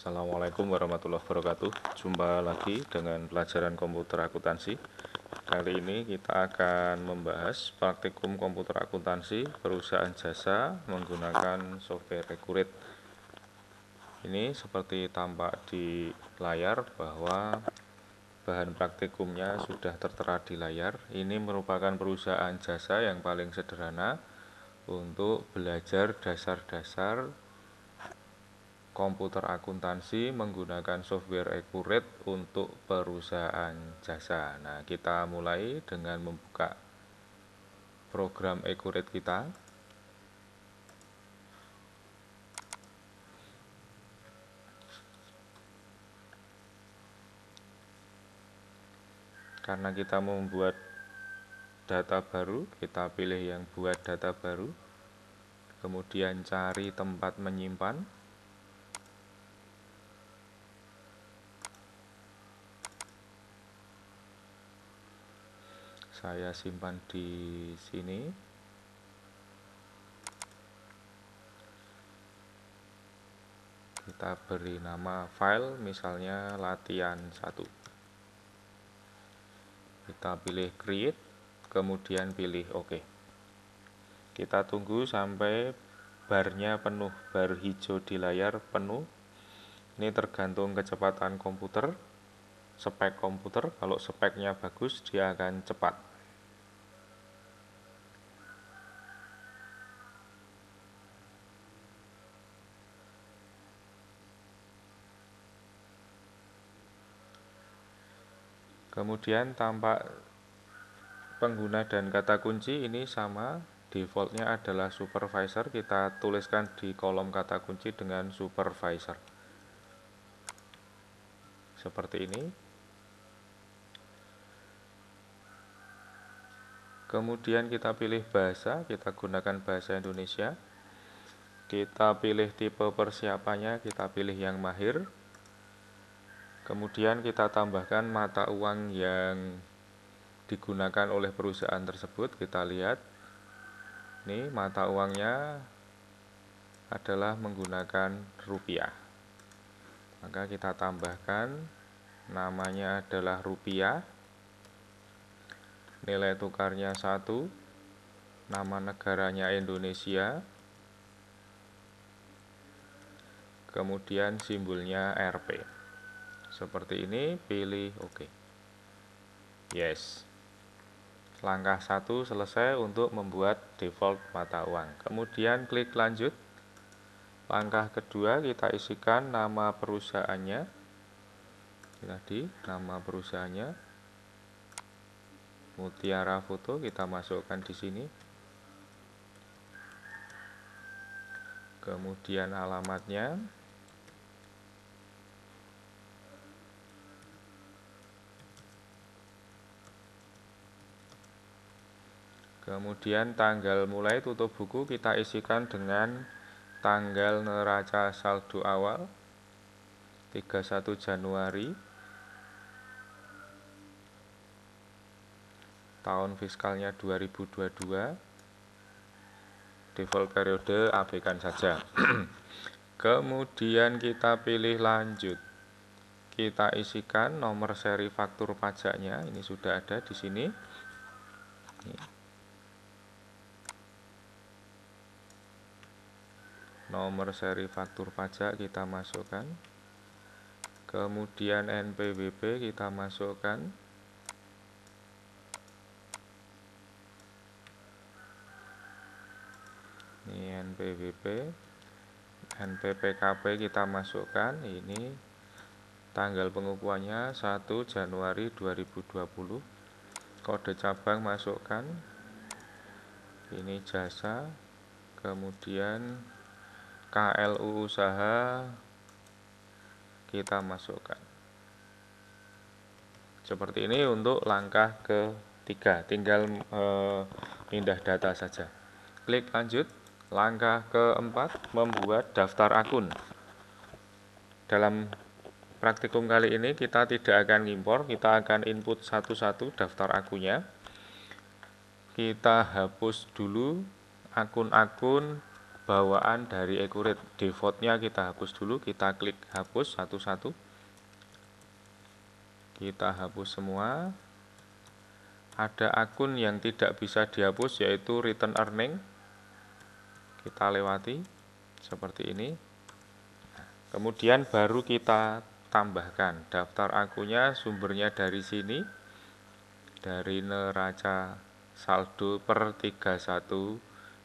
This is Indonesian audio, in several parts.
Assalamualaikum warahmatullahi wabarakatuh. Jumpa lagi dengan pelajaran komputer akuntansi. Kali ini kita akan membahas praktikum komputer akuntansi perusahaan jasa menggunakan software Accurate. Ini seperti tampak di layar bahwa bahan praktikumnya sudah tertera di layar. Ini merupakan perusahaan jasa yang paling sederhana untuk belajar dasar-dasar komputer akuntansi menggunakan software Accurate untuk perusahaan jasa. Nah, kita mulai dengan membuka program Accurate kita. Karena kita membuat data baru, kita pilih yang buat data baru. Kemudian cari tempat menyimpan. Saya simpan di sini. Kita beri nama file, misalnya latihan 1. Kita pilih create, kemudian pilih OK. Kita tunggu sampai barnya penuh, bar hijau di layar penuh. Ini tergantung kecepatan komputer, spek komputer. Kalau speknya bagus, dia akan cepat. Kemudian tampak pengguna dan kata kunci ini sama, defaultnya adalah supervisor. Kita tuliskan di kolom kata kunci dengan supervisor seperti ini. Kemudian kita pilih bahasa, kita gunakan bahasa Indonesia. Kita pilih tipe persiapannya, kita pilih yang mahir. Kemudian kita tambahkan mata uang yang digunakan oleh perusahaan tersebut. Kita lihat, ini mata uangnya adalah menggunakan rupiah. Maka kita tambahkan, namanya adalah rupiah. Nilai tukarnya 1, nama negaranya Indonesia, kemudian simbolnya Rp. Seperti ini, pilih OK. Yes. Langkah 1 selesai untuk membuat default mata uang. Kemudian klik lanjut. Langkah kedua, kita isikan nama perusahaannya. Tadi nama perusahaannya Mutiara Foto, kita masukkan di sini. Kemudian alamatnya. Kemudian tanggal mulai tutup buku kita isikan dengan tanggal neraca saldo awal 31 Januari. Tahun fiskalnya 2022. Default periode abaikan saja. Kemudian kita pilih lanjut. Kita isikan nomor seri faktur pajaknya. Ini sudah ada di sini. Nomor seri faktur pajak kita masukkan. Kemudian NPWP kita masukkan. Ini NPWP. NPPKP kita masukkan. Ini tanggal pengukuhannya 1 Januari 2020. Kode cabang masukkan. Ini jasa. Kemudian KLU usaha kita masukkan. Seperti ini untuk langkah ketiga. Tinggal pindah data saja. Klik lanjut. Langkah keempat, membuat daftar akun. Dalam praktikum kali ini kita tidak akan impor, kita akan input satu-satu daftar akunnya. Kita hapus dulu akun-akun bawaan dari Accurate. Defaultnya kita hapus dulu, kita klik hapus satu-satu. Kita hapus semua. Ada akun yang tidak bisa dihapus, yaitu return earning. Kita lewati seperti ini. Kemudian baru kita tambahkan daftar akunnya, sumbernya dari sini, dari neraca saldo per 31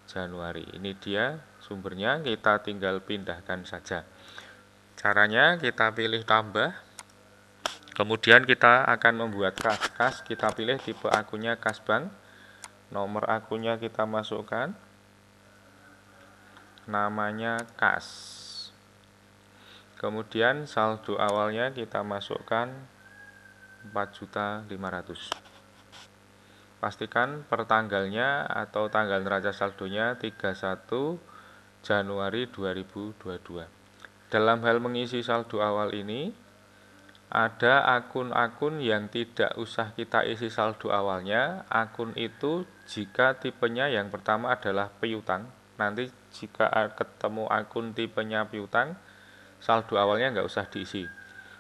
Januari. Ini dia sumbernya, kita tinggal pindahkan saja. Caranya kita pilih tambah, kemudian kita akan membuat kas. Kita pilih tipe akunnya kas bank, nomor akunnya kita masukkan, namanya kas. Kemudian saldo awalnya kita masukkan 4.500.000. Pastikan per tanggalnya atau tanggal neraca saldonya 31 Januari 2022. Dalam hal mengisi saldo awal ini, ada akun-akun yang tidak usah kita isi saldo awalnya. Akun itu jika tipenya yang pertama adalah piutang. Nanti jika ketemu akun tipenya piutang, saldo awalnya nggak usah diisi.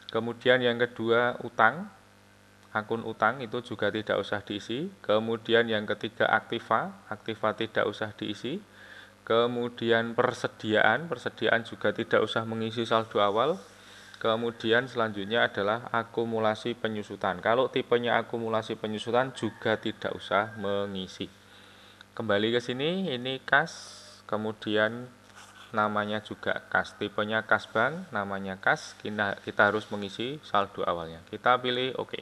Kemudian yang kedua utang, akun utang itu juga tidak usah diisi. Kemudian yang ketiga aktiva tidak usah diisi. Kemudian persediaan juga tidak usah mengisi saldo awal. Kemudian selanjutnya adalah akumulasi penyusutan. Kalau tipenya akumulasi penyusutan juga tidak usah mengisi. Kembali ke sini, ini kas, kemudian namanya juga kas, tipenya kas bank, namanya kas. Kita harus mengisi saldo awalnya. Kita pilih OK.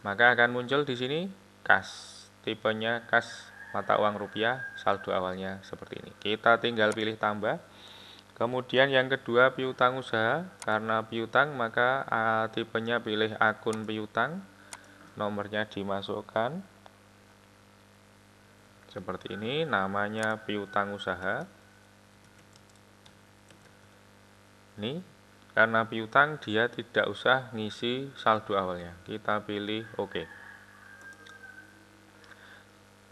Maka akan muncul di sini kas, tipenya kas mata uang rupiah, saldo awalnya seperti ini. Kita tinggal pilih tambah. Kemudian yang kedua piutang usaha, karena piutang maka tipenya pilih akun piutang, nomornya dimasukkan seperti ini, namanya piutang usaha. Ini karena piutang dia tidak usah ngisi saldo awalnya. Kita pilih OK.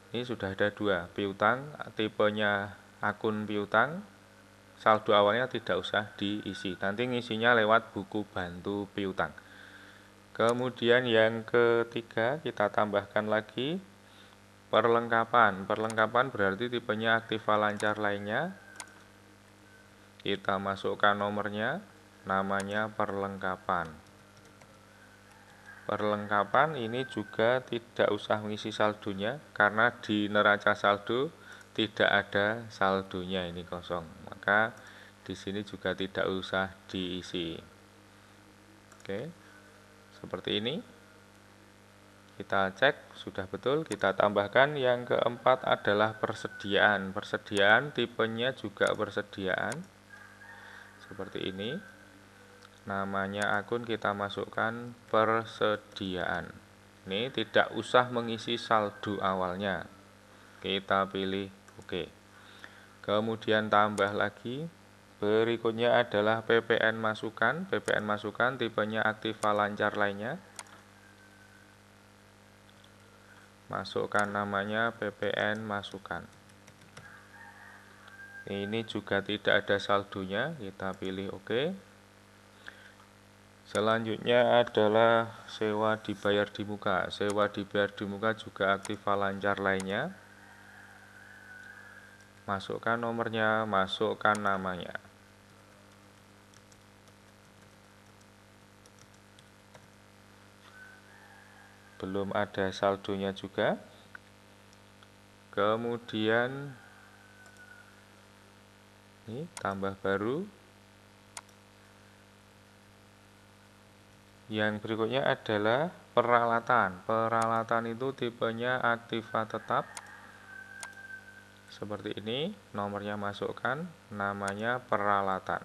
Ini sudah ada dua piutang, tipenya akun piutang, saldo awalnya tidak usah diisi. Nanti ngisinya lewat buku bantu piutang. Kemudian yang ketiga kita tambahkan lagi perlengkapan. Perlengkapan berarti tipenya aktiva lancar lainnya. Kita masukkan nomornya, namanya perlengkapan. Perlengkapan ini juga tidak usah mengisi saldonya, karena di neraca saldo tidak ada saldonya, ini kosong. Maka di sini juga tidak usah diisi. Oke, seperti ini. Kita cek sudah betul, kita tambahkan. Yang keempat adalah persediaan. Persediaan tipenya juga persediaan seperti ini, namanya akun kita masukkan persediaan. Ini tidak usah mengisi saldo awalnya, kita pilih OK. Kemudian tambah lagi, berikutnya adalah PPN masukan. PPN masukan tipenya aktiva lancar lainnya, masukkan namanya PPN masukan. Ini juga tidak ada saldonya, kita pilih OK. Selanjutnya adalah sewa dibayar di muka. Sewa dibayar di muka juga aktiva lancar lainnya. Masukkan nomornya, masukkan namanya. Belum ada saldonya juga. Kemudian ini tambah baru. Yang berikutnya adalah peralatan. Peralatan itu tipenya aktiva tetap. Seperti ini, nomornya masukkan, namanya peralatan.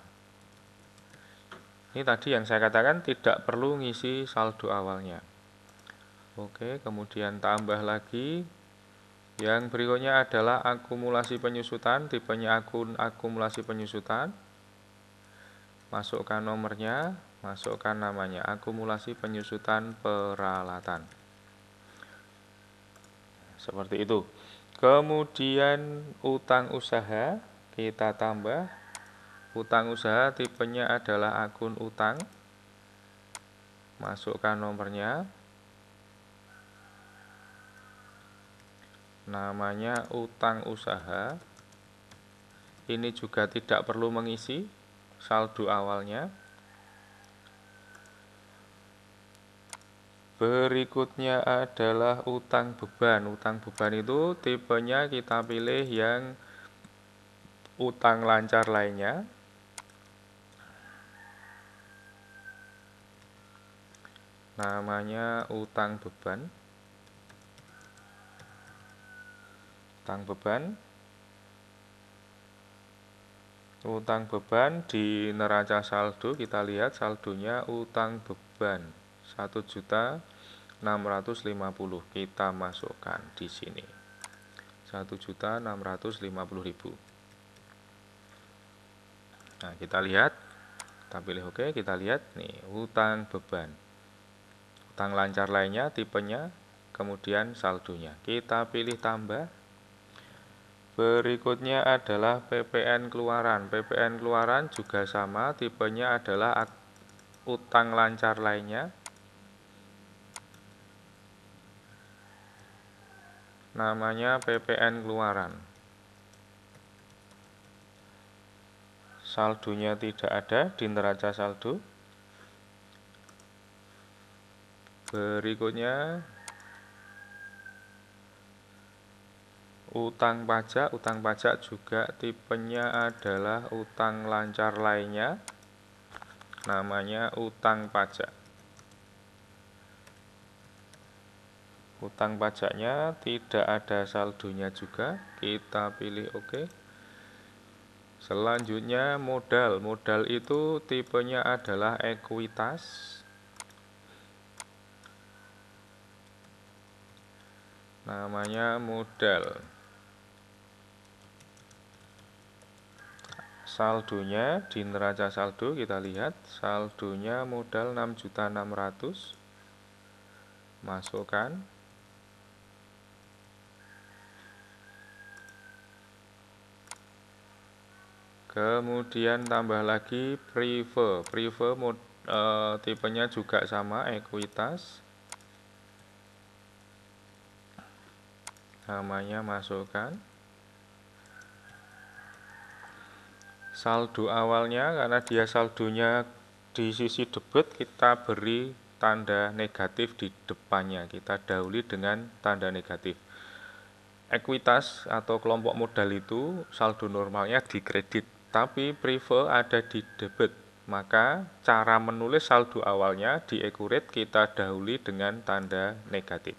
Ini tadi yang saya katakan tidak perlu ngisi saldo awalnya. Oke, kemudian tambah lagi. Yang berikutnya adalah akumulasi penyusutan, tipenya akun akumulasi penyusutan. Masukkan nomornya, masukkan namanya, akumulasi penyusutan peralatan. Seperti itu. Kemudian utang usaha kita tambah. Utang usaha tipenya adalah akun utang. Masukkan nomornya. Namanya utang usaha. Ini juga tidak perlu mengisi saldo awalnya. Berikutnya adalah utang beban. Utang beban itu tipenya kita pilih yang utang lancar lainnya. Namanya utang beban. Utang beban. Utang beban di neraca saldo kita lihat saldonya utang beban 1.650.000 kita masukkan di sini. 1.650.000. Nah, kita lihat, kita pilih oke, kita lihat nih utang beban. Utang lancar lainnya tipenya, kemudian saldonya. Kita pilih tambah. Berikutnya adalah PPN keluaran. PPN keluaran juga sama, tipenya adalah utang lancar lainnya. Namanya PPN keluaran. Saldonya tidak ada di neraca saldo. Berikutnya utang pajak. Utang pajak juga tipenya adalah utang lancar lainnya. Namanya utang pajak. Utang pajaknya tidak ada saldonya juga. Kita pilih oke. Selanjutnya modal. Modal itu tipenya adalah ekuitas. Namanya modal. Saldonya di neraca saldo kita lihat saldonya modal 6.600.000. Masukkan. Kemudian tambah lagi prefer. Prefer tipenya juga sama ekuitas. Namanya masukkan. Saldo awalnya karena dia saldonya di sisi debit kita beri tanda negatif di depannya. Kita dahului dengan tanda negatif. Ekuitas atau kelompok modal itu saldo normalnya di kredit, tapi prefer ada di debit. Maka cara menulis saldo awalnya di ekuret kita dahului dengan tanda negatif.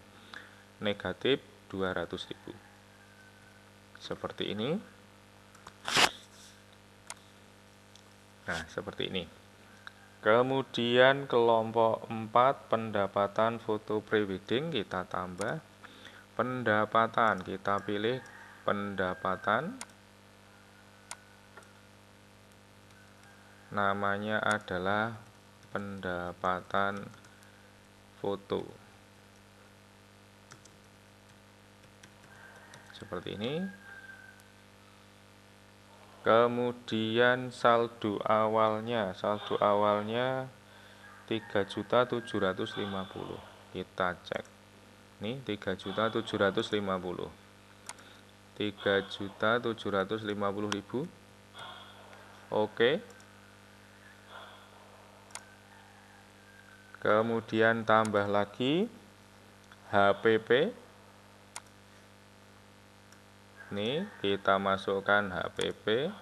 Negatif 200.000. Seperti ini. Nah, seperti ini. Kemudian kelompok 4 pendapatan foto prewedding kita tambah. Pendapatan kita pilih pendapatan. Namanya adalah pendapatan foto. Seperti ini. Kemudian saldo awalnya 3.750.000. Kita cek. Nih 3.750.000. 3.750.000. Oke. Kemudian tambah lagi HPP. Nih kita masukkan HPP.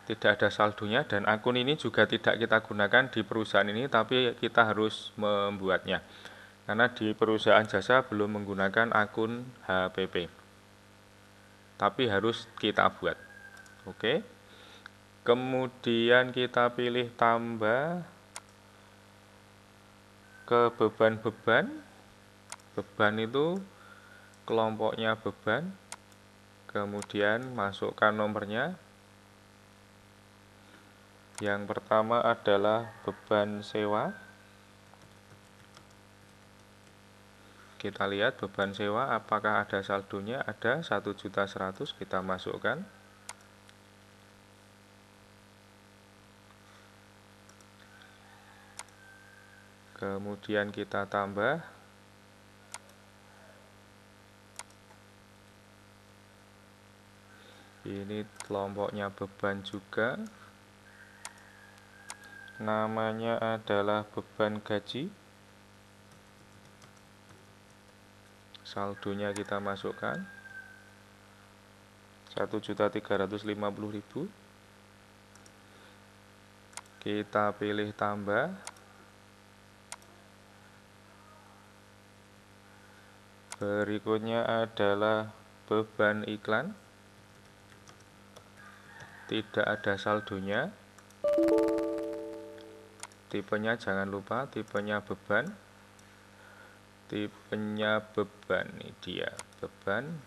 Tidak ada saldonya dan akun ini juga tidak kita gunakan di perusahaan ini, tapi kita harus membuatnya. Karena di perusahaan jasa belum menggunakan akun HPP. Tapi harus kita buat. Oke. Kemudian kita pilih tambah ke beban-beban. Beban itu kelompoknya beban. Kemudian masukkan nomornya. Yang pertama adalah beban sewa. Kita lihat beban sewa apakah ada saldonya, ada 1.100.000, kita masukkan. Kemudian kita tambah. Ini kelompoknya beban juga. Namanya adalah beban gaji. Saldonya kita masukkan 1.350.000. Kita pilih tambah. Berikutnya adalah beban iklan. Tidak ada saldonya. Tipenya jangan lupa, tipenya beban. Tipenya beban, ini dia, beban.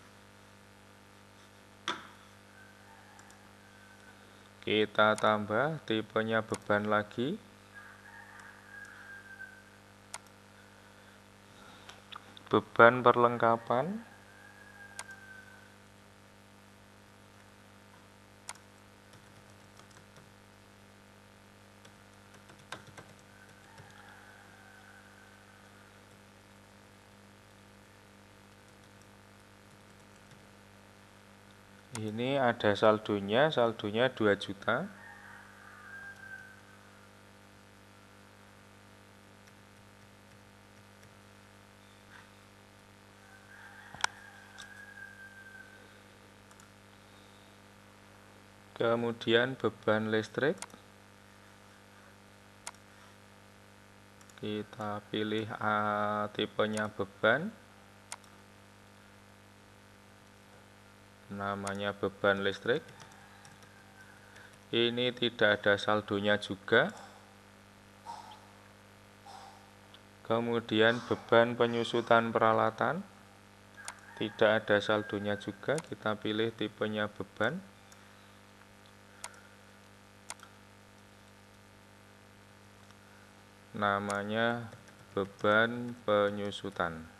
Kita tambah tipenya beban lagi. Beban perlengkapan. Ini ada saldonya 2 juta. Kemudian beban listrik. Kita pilih tipenya beban. Namanya beban listrik. Ini tidak ada saldonya juga. Kemudian beban penyusutan peralatan. Tidak ada saldonya juga. Kita pilih tipenya beban. Namanya beban penyusutan.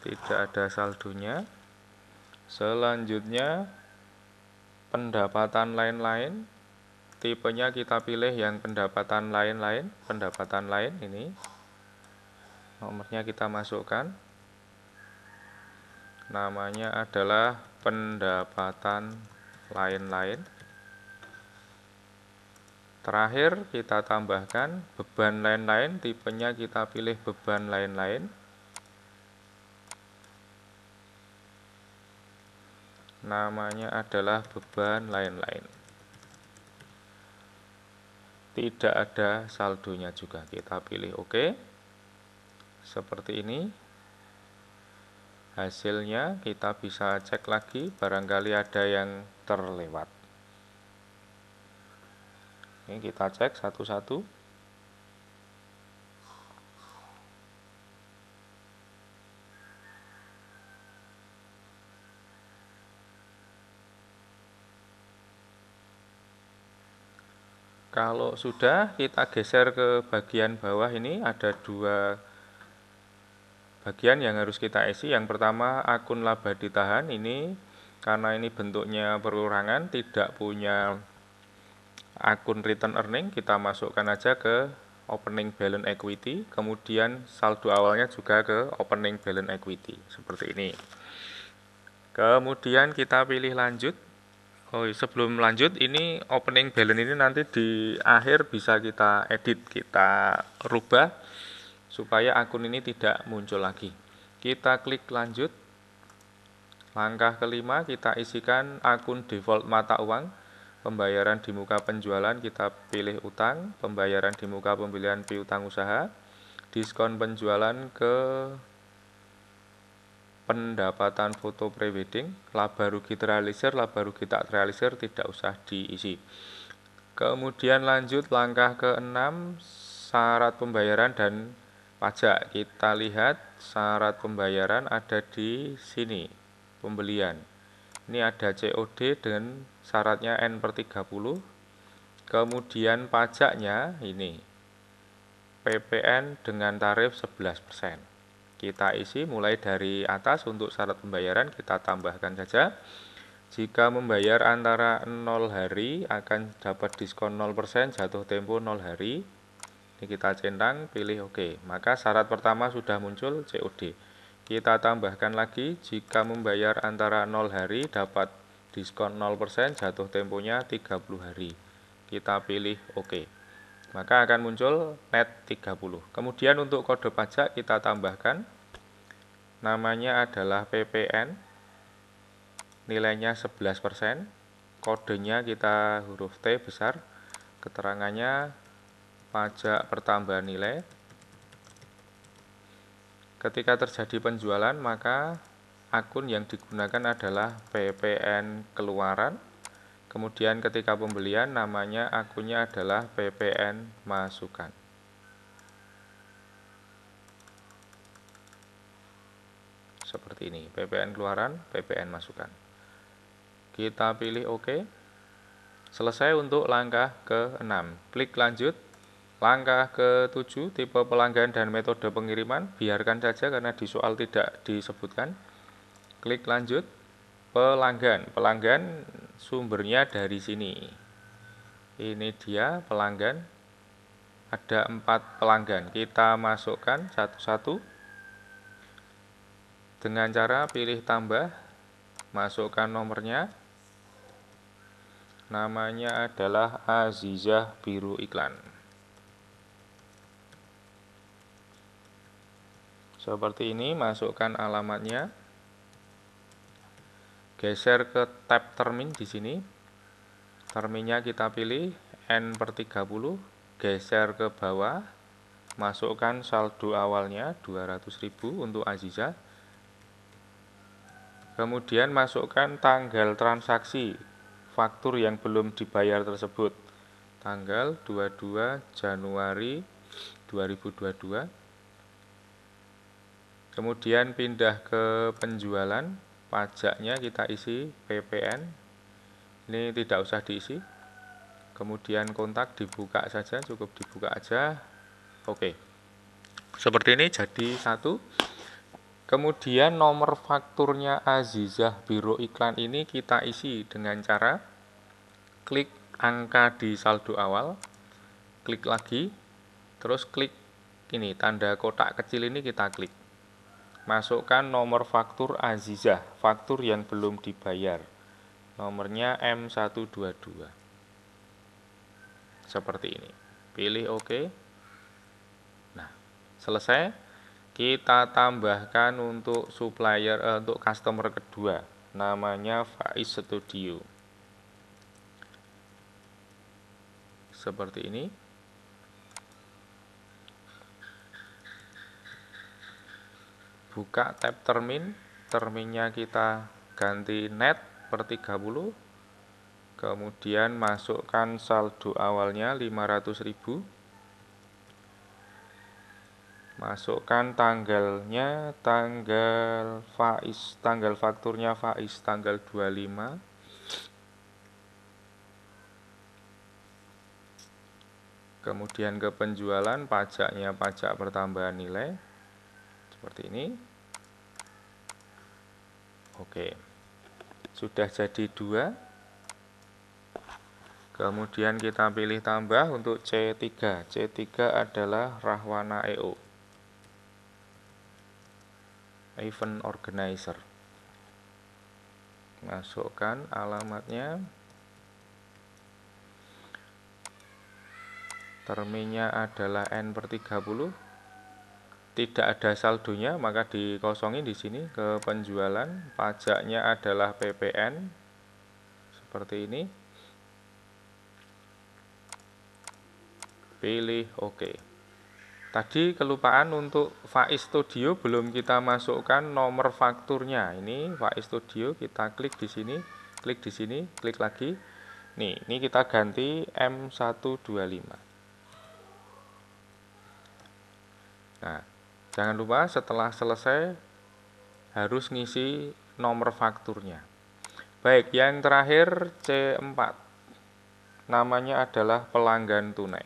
Tidak ada saldonya. Selanjutnya pendapatan lain-lain. Tipenya kita pilih yang pendapatan lain-lain. Pendapatan lain ini. Nomornya kita masukkan. Namanya adalah pendapatan lain-lain. Terakhir kita tambahkan beban lain-lain. Tipenya kita pilih beban lain-lain. Namanya adalah beban lain-lain. Tidak ada saldonya juga. Kita pilih OK. Seperti ini. Hasilnya kita bisa cek lagi, barangkali ada yang terlewat. Ini kita cek satu-satu. Kalau sudah, kita geser ke bagian bawah. Ini ada 2 bagian yang harus kita isi. Yang pertama akun laba ditahan. Ini karena ini bentuknya perorangan, tidak punya akun return earning, kita masukkan aja ke opening balance equity. Kemudian saldo awalnya juga ke opening balance equity. Seperti ini. Kemudian kita pilih lanjut. Sebelum lanjut, ini opening balance ini nanti di akhir bisa kita edit, kita rubah supaya akun ini tidak muncul lagi. Kita klik lanjut. Langkah kelima, kita isikan akun default mata uang. Pembayaran di muka penjualan kita pilih utang, pembayaran di muka pembelian piutang usaha, diskon penjualan ke pendapatan foto prewedding, laba rugi terrealisir, laba rugi tak terrealisir tidak usah diisi. Kemudian lanjut langkah ke-6, syarat pembayaran dan pajak. Kita lihat syarat pembayaran ada di sini, pembelian. Ini ada COD dan syaratnya N/30. Kemudian pajaknya ini PPN dengan tarif 11%. Kita isi mulai dari atas. Untuk syarat pembayaran kita tambahkan saja. Jika membayar antara 0 hari akan dapat diskon 0%, jatuh tempo 0 hari. Ini kita centang, pilih OK. Maka syarat pertama sudah muncul, COD. Kita tambahkan lagi, jika membayar antara 0 hari dapat diskon 0%, jatuh temponya 30 hari. Kita pilih OK. Maka akan muncul net 30. Kemudian untuk kode pajak kita tambahkan. Namanya adalah PPN. Nilainya 11%. Kodenya kita huruf T besar. Keterangannya pajak pertambahan nilai. Ketika terjadi penjualan, maka akun yang digunakan adalah PPN keluaran. Kemudian ketika pembelian, namanya akunnya adalah PPN masukan. Seperti ini, PPN keluaran, PPN masukan. Kita pilih OK. Selesai untuk langkah ke-6. Klik lanjut. Langkah ke-7, tipe pelanggan dan metode pengiriman. Biarkan saja karena di soal tidak disebutkan. Klik lanjut. Pelanggan. Pelanggan sumbernya dari sini. Ini dia pelanggan. Ada 4 pelanggan. Kita masukkan satu-satu. Dengan cara pilih tambah. Masukkan nomornya. Namanya adalah Azizah Biro Iklan. Seperti ini, masukkan alamatnya. Geser ke tab termin di sini. Terminnya kita pilih N/30. Geser ke bawah. Masukkan saldo awalnya 200.000 untuk Azizah. Kemudian masukkan tanggal transaksi faktur yang belum dibayar tersebut. Tanggal 22 Januari 2022. Kemudian pindah ke penjualan. Pajaknya kita isi PPN. Ini tidak usah diisi. Kemudian kontak dibuka saja, cukup dibuka aja. Oke. Seperti ini jadi satu. Kemudian nomor fakturnya Azizah Biro Iklan ini kita isi dengan cara klik angka di saldo awal, klik lagi, terus klik ini tanda kotak kecil ini kita klik. Masukkan nomor faktur Azizah, faktur yang belum dibayar. Nomornya M122. Seperti ini. Pilih OK. Nah, selesai. Kita tambahkan untuk supplier untuk customer kedua. Namanya Faiz Studio. Seperti ini. Buka tab termin. Terminnya kita ganti net/30. Kemudian masukkan saldo awalnya 500.000. Masukkan tanggalnya, tanggal Faiz, tanggal fakturnya Faiz tanggal 25. Kemudian ke penjualan, pajaknya pajak pertambahan nilai. Seperti ini. Oke. Sudah jadi 2. Kemudian kita pilih tambah untuk C3. C3 adalah Rahwana EO. Event Organizer. Masukkan alamatnya. Terminnya adalah N/30. Tidak ada saldonya, maka dikosongin di sini. Ke penjualan, pajaknya adalah PPN. Seperti ini. Pilih OK. Tadi kelupaan untuk Faiz Studio belum kita masukkan nomor fakturnya. Ini Faiz Studio, kita klik di sini, klik di sini, klik lagi. Nih, ini kita ganti M125. Nah, jangan lupa setelah selesai harus ngisi nomor fakturnya. Baik, yang terakhir C4. Namanya adalah pelanggan tunai.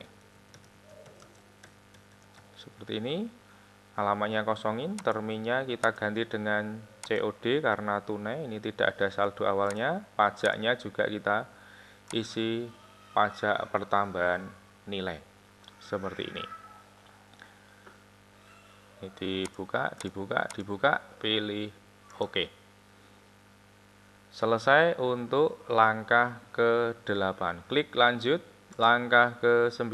Seperti ini. Halamannya kosongin, terminnya kita ganti dengan COD karena tunai, ini tidak ada saldo awalnya. Pajaknya juga kita isi pajak pertambahan nilai. Seperti ini. Ini dibuka, pilih OK. Selesai untuk langkah ke-8. Klik lanjut, langkah ke-9.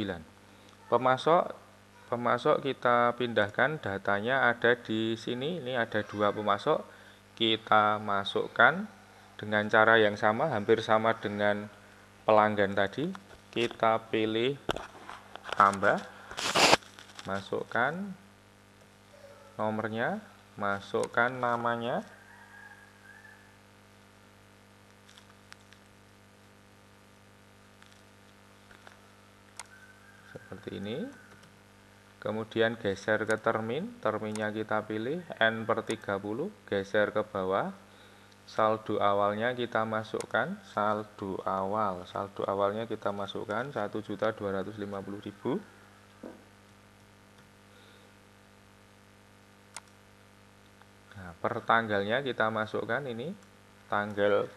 Pemasok kita pindahkan, datanya ada di sini. Ini ada 2 pemasok. Kita masukkan dengan cara yang sama, hampir sama dengan pelanggan tadi. Kita pilih tambah, masukkan nomornya, masukkan namanya. Seperti ini. Kemudian geser ke terminnya kita pilih N/30, geser ke bawah. Saldo awalnya kita masukkan, saldo awalnya kita masukkan 1.250.000. Nah, per tanggalnya kita masukkan ini tanggal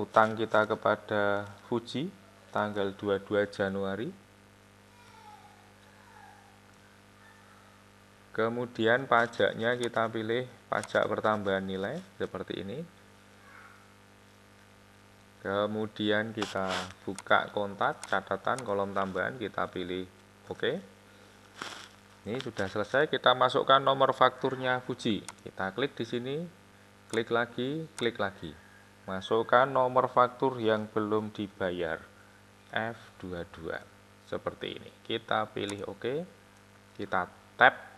utang kita kepada Fuji tanggal 22 Januari. Kemudian pajaknya kita pilih pajak pertambahan nilai seperti ini. Kemudian kita buka kontak, catatan, kolom tambahan, kita pilih OK. Ini sudah selesai, kita masukkan nomor fakturnya Fuji. Kita klik di sini, klik lagi. Masukkan nomor faktur yang belum dibayar, F22. Seperti ini. Kita pilih OK. Kita tap.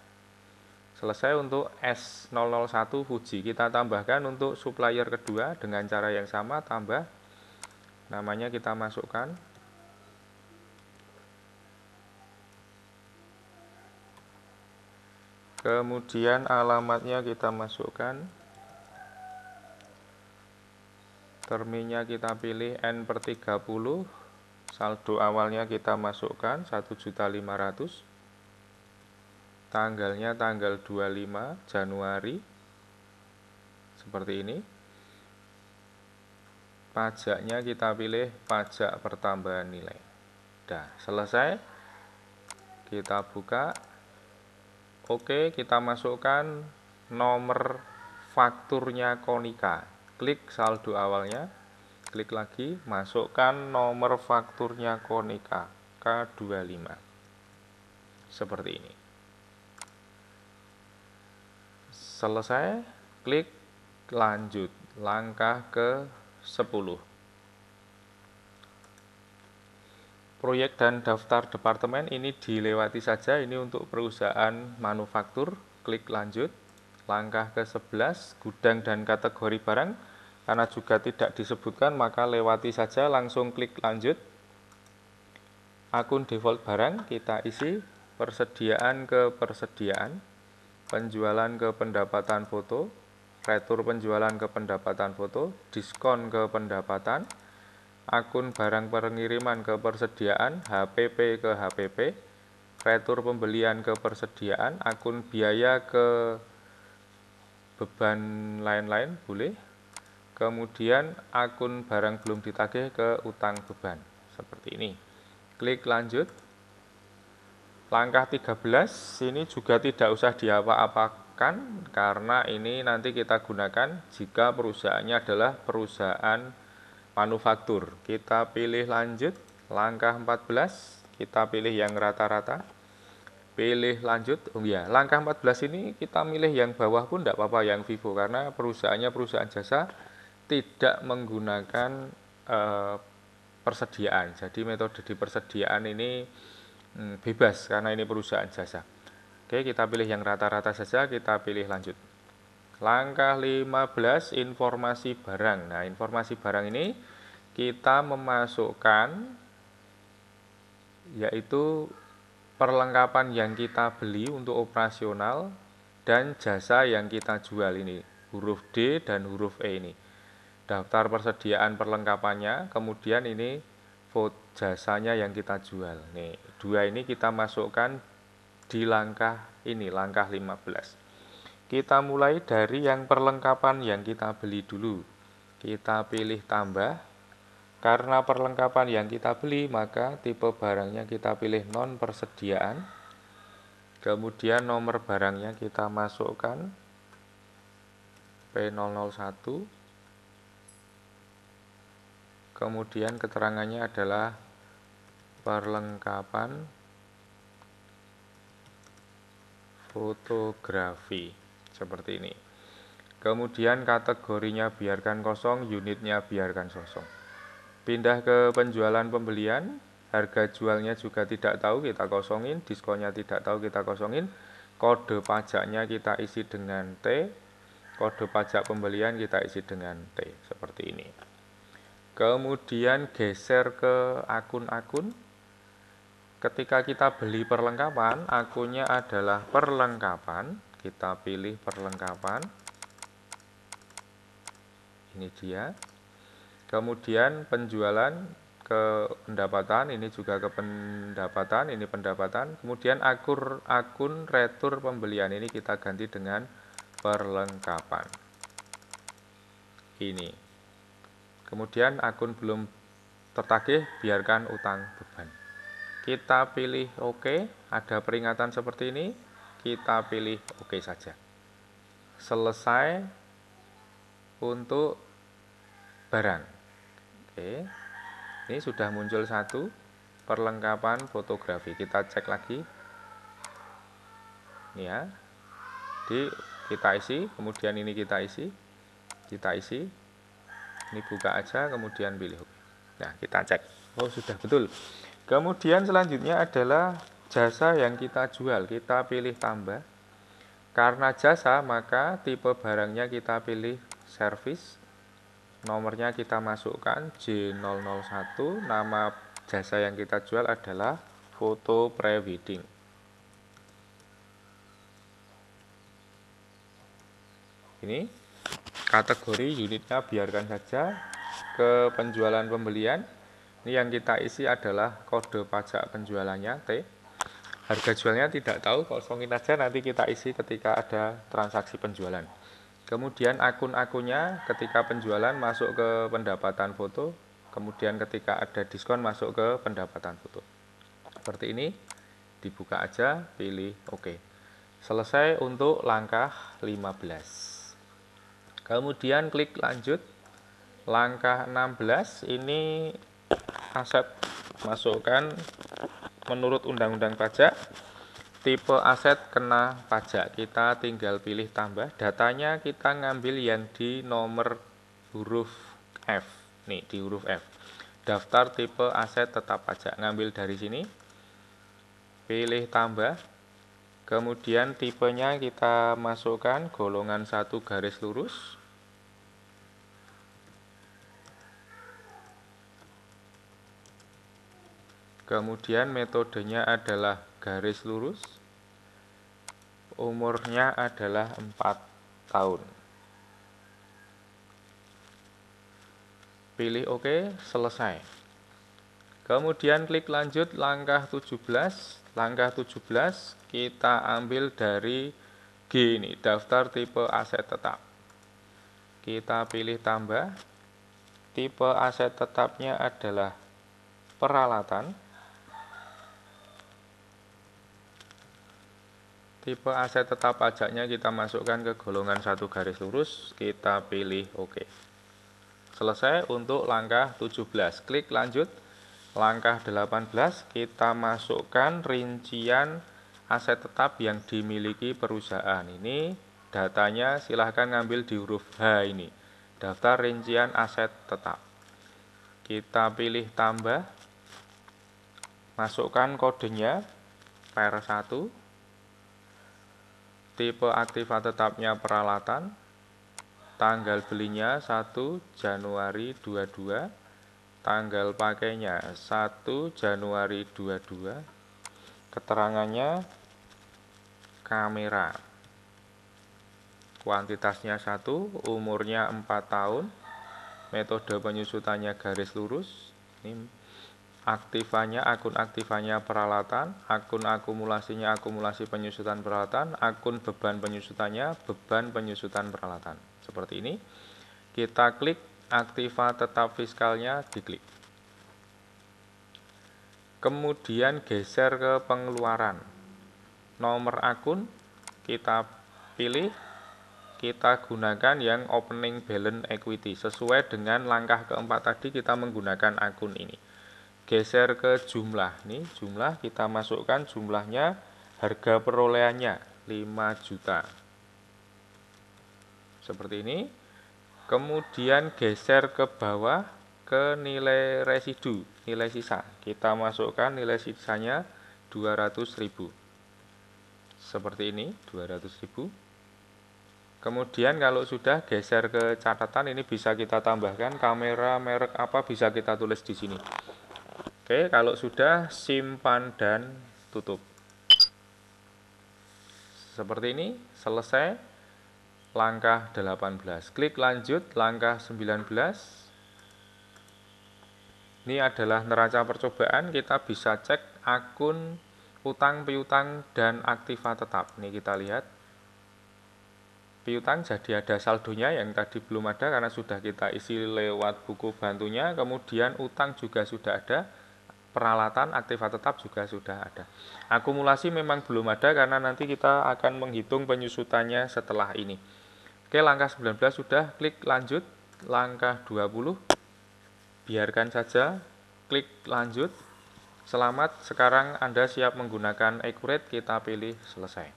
Selesai untuk S001 Fuji. Kita tambahkan untuk supplier kedua dengan cara yang sama, tambah. Namanya kita masukkan. Kemudian alamatnya kita masukkan. Terminnya kita pilih N/30. Saldo awalnya kita masukkan 1.500.000. Tanggalnya tanggal 25 Januari. Seperti ini. Pajaknya kita pilih pajak pertambahan nilai. Sudah selesai. Kita buka. Oke, kita masukkan nomor fakturnya Konica. Klik saldo awalnya. Klik lagi, masukkan nomor fakturnya Konica K25. Seperti ini. Selesai, klik lanjut, langkah ke-10. Proyek dan daftar departemen ini dilewati saja, ini untuk perusahaan manufaktur. Klik lanjut, langkah ke-11, gudang dan kategori barang. Karena juga tidak disebutkan, maka lewati saja, langsung klik lanjut. Akun default barang, kita isi persediaan ke persediaan. Penjualan ke pendapatan foto, retur penjualan ke pendapatan foto, diskon ke pendapatan, akun barang pengiriman ke persediaan, HPP ke HPP, retur pembelian ke persediaan, akun biaya ke beban lain-lain boleh, kemudian akun barang belum ditagih ke utang beban, seperti ini. Klik lanjut. Langkah 13 ini juga tidak usah diapa-apakan karena ini nanti kita gunakan jika perusahaannya adalah perusahaan manufaktur. Kita pilih lanjut, langkah 14, kita pilih yang rata-rata. Pilih lanjut. Oh ya, langkah 14 ini kita milih yang bawah pun tidak apa-apa, yang Vivo, karena perusahaannya perusahaan jasa tidak menggunakan persediaan. Jadi metode di persediaan ini bebas karena ini perusahaan jasa. Oke, kita pilih yang rata-rata saja, kita pilih lanjut. Langkah 15, informasi barang. Nah, informasi barang ini kita memasukkan yaitu perlengkapan yang kita beli untuk operasional dan jasa yang kita jual ini, huruf D dan huruf E ini. daftar persediaan perlengkapannya, kemudian ini jasanya yang kita jual. Nih, 2 ini kita masukkan di langkah ini, langkah 15. Kita mulai dari yang perlengkapan yang kita beli dulu. Kita pilih tambah. Karena perlengkapan yang kita beli, maka tipe barangnya kita pilih non persediaan. Kemudian nomor barangnya kita masukkan P001. Kemudian keterangannya adalah perlengkapan fotografi, seperti ini. Kemudian kategorinya biarkan kosong, unitnya biarkan kosong. Pindah ke penjualan pembelian, harga jualnya juga tidak tahu, kita kosongin, diskonnya tidak tahu, kita kosongin, kode pajaknya kita isi dengan T, kode pajak pembelian kita isi dengan T, seperti ini. Kemudian geser ke akun-akun. Ketika kita beli perlengkapan, akunnya adalah perlengkapan. Kita pilih perlengkapan. Ini dia. Kemudian penjualan ke pendapatan, ini juga ke pendapatan, ini pendapatan. Kemudian akun retur pembelian ini kita ganti dengan perlengkapan. Ini. Kemudian akun belum tertagih, biarkan utang beban. Kita pilih OK, ada peringatan seperti ini, kita pilih OK saja. Selesai untuk barang. Oke. Ini sudah muncul satu perlengkapan fotografi. Kita cek lagi. Ini ya. Kita isi, kemudian ini kita isi. Kita isi. Ini buka aja, kemudian pilih OK. Nah, kita cek. Oh, sudah betul. Kemudian selanjutnya adalah jasa yang kita jual. Kita pilih tambah. Karena jasa, maka tipe barangnya kita pilih servis. Nomornya kita masukkan J001. Nama jasa yang kita jual adalah foto prewedding. Ini kategori unitnya biarkan saja. Ke penjualan pembelian, ini yang kita isi adalah kode pajak penjualannya T. Harga jualnya tidak tahu, kosongin aja, nanti kita isi ketika ada transaksi penjualan. Kemudian akun-akunnya ketika penjualan masuk ke pendapatan foto, kemudian ketika ada diskon masuk ke pendapatan foto. Seperti ini, dibuka aja, pilih OK. Selesai untuk langkah 15. Kemudian klik lanjut. Langkah 16 ini aset masukkan menurut undang-undang pajak. Tipe aset kena pajak. Kita tinggal pilih tambah. Datanya kita ngambil yang di nomor huruf F. Nih, di huruf F. Daftar tipe aset tetap pajak. Ngambil dari sini. Pilih tambah. Kemudian tipenya kita masukkan golongan 1 garis lurus. Kemudian metodenya adalah garis lurus. Umurnya adalah 4 tahun. Pilih OK, selesai. Kemudian klik lanjut langkah 17. Langkah 17 kita ambil dari G ini, daftar tipe aset tetap. Kita pilih tambah. Tipe aset tetapnya adalah peralatan. Tipe aset tetap pajaknya kita masukkan ke golongan 1 garis lurus, kita pilih OK. Selesai untuk langkah 17. Klik lanjut. Langkah 18 kita masukkan rincian aset tetap yang dimiliki perusahaan. Ini datanya silahkan ngambil di huruf H ini. Daftar rincian aset tetap. Kita pilih tambah. Masukkan kodenya PR1. Tipe aktiva tetapnya peralatan. Tanggal belinya 1 Januari 22. Tanggal pakainya 1 Januari 22. Keterangannya kamera. Kuantitasnya 1, umurnya 4 tahun. metode penyusutannya garis lurus. Ini aktifannya, akun aktifannya peralatan, akun akumulasinya akumulasi penyusutan peralatan, akun beban penyusutannya beban penyusutan peralatan. Seperti ini. Kita klik aktiva tetap fiskalnya, diklik. Kemudian geser ke pengeluaran. Nomor akun kita pilih, kita gunakan yang opening balance equity. Sesuai dengan langkah keempat tadi kita menggunakan akun ini. Geser ke jumlah, nih jumlah kita masukkan jumlahnya, harga perolehannya 5 juta. Seperti ini. Kemudian geser ke bawah ke nilai residu, nilai sisa. Kita masukkan nilai sisanya 200.000. Seperti ini, 200.000. Kemudian kalau sudah geser ke catatan, ini bisa kita tambahkan kamera merek apa, bisa kita tulis di sini. Oke, kalau sudah simpan dan tutup. Seperti ini, selesai. Langkah 18. Klik lanjut, langkah 19. Ini adalah neraca percobaan, kita bisa cek akun utang piutang dan aktiva tetap. Ini kita lihat. Piutang jadi ada saldonya yang tadi belum ada karena sudah kita isi lewat buku bantunya. Kemudian utang juga sudah ada. Peralatan aktiva tetap juga sudah ada. Akumulasi memang belum ada karena nanti kita akan menghitung penyusutannya setelah ini. Oke, langkah 19 sudah, klik lanjut. Langkah 20, biarkan saja, klik lanjut. Selamat, sekarang Anda siap menggunakan Accurate, kita pilih selesai.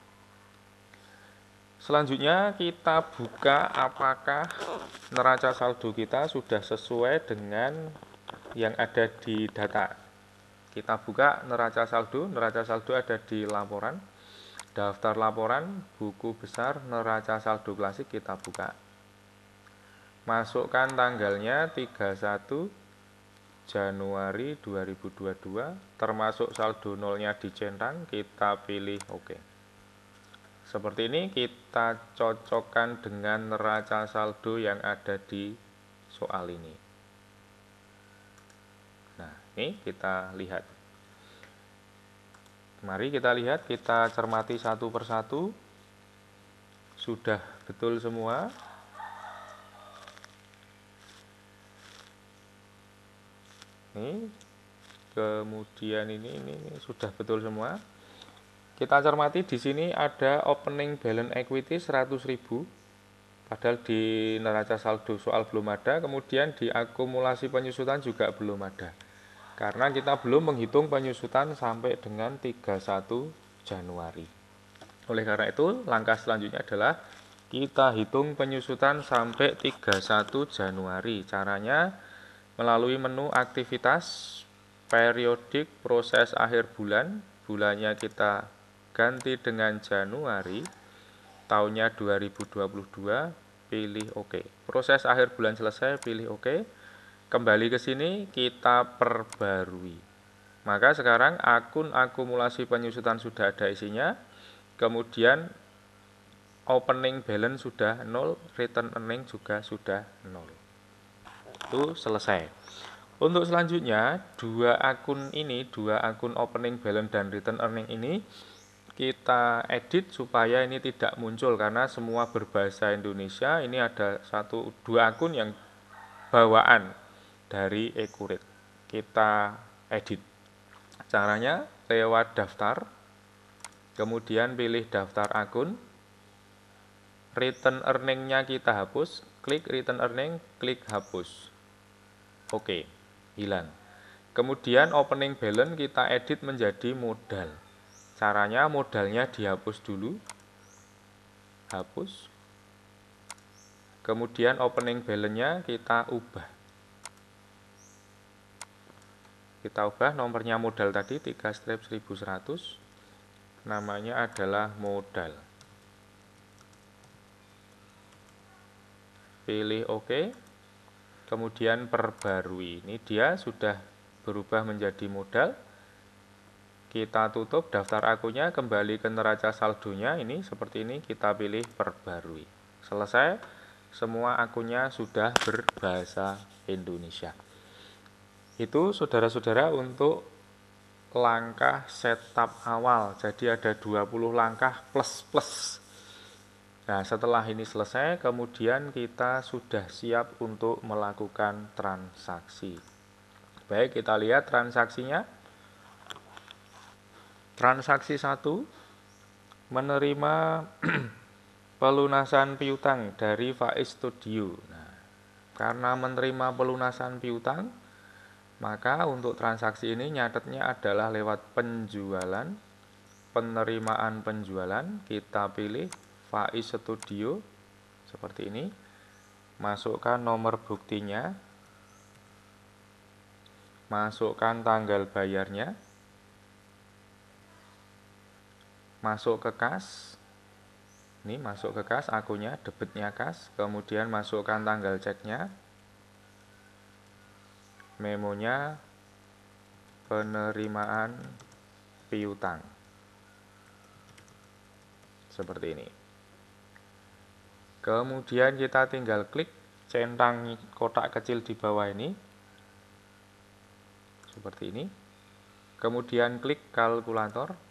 Selanjutnya kita buka apakah neraca saldo kita sudah sesuai dengan yang ada di data. Kita buka neraca saldo ada di laporan, daftar laporan, buku besar, neraca saldo klasik kita buka. Masukkan tanggalnya 31 Januari 2022, termasuk saldo nolnya dicentang, kita pilih OK. Seperti ini kita cocokkan dengan neraca saldo yang ada di soal ini. Nah, ini kita lihat. Mari kita lihat, kita cermati satu persatu. Sudah betul semua. Ini, kemudian ini sudah betul semua. Kita cermati di sini ada opening balance equity 100.000. Padahal di neraca saldo soal belum ada. Kemudian di akumulasi penyusutan juga belum ada. Karena kita belum menghitung penyusutan sampai dengan 31 Januari. Oleh karena itu, langkah selanjutnya adalah kita hitung penyusutan sampai 31 Januari. Caranya melalui menu aktivitas, periodik, proses akhir bulan. Bulannya kita ganti dengan Januari, tahunnya 2022, pilih OK. Proses akhir bulan selesai, pilih OK. Kembali ke sini, kita perbarui. Maka sekarang akun akumulasi penyusutan sudah ada isinya. Kemudian opening balance sudah 0, return earning juga sudah 0. Itu selesai. Untuk selanjutnya, dua akun opening balance dan return earning ini, kita edit supaya ini tidak muncul karena semua berbahasa Indonesia. Ini ada dua akun yang bawaan dari Accurate. Kita edit. Caranya lewat daftar, kemudian pilih daftar akun, return earning-nya kita hapus, klik return earning, klik hapus. Oke, hilang. Kemudian opening balance kita edit menjadi modal. Caranya modalnya dihapus dulu, hapus. Kemudian opening balance-nya kita ubah. Kita ubah nomornya modal tadi 3/1100, namanya adalah modal. Pilih OK, kemudian perbarui. Ini dia sudah berubah menjadi modal. Kita tutup daftar akunnya, kembali ke neraca saldonya, ini seperti ini, kita pilih perbarui. Selesai. semua akunnya sudah berbahasa Indonesia. Itu saudara-saudara untuk langkah setup awal. Jadi ada 20 langkah plus. Nah, setelah ini selesai, kemudian kita sudah siap untuk melakukan transaksi. Baik, kita lihat transaksinya. Transaksi 1 menerima pelunasan piutang dari Faiz Studio. Nah, karena menerima pelunasan piutang, maka untuk transaksi ini nyatetnya adalah lewat penjualan, penerimaan penjualan. Kita pilih Faiz Studio seperti ini, masukkan nomor buktinya, masukkan tanggal bayarnya, masuk ke kas. Ini masuk ke kas, akunnya, debitnya kas, kemudian masukkan tanggal ceknya, memonya, penerimaan piutang. Seperti ini. Kemudian kita tinggal klik centang kotak kecil di bawah ini. Seperti ini. Kemudian klik kalkulator.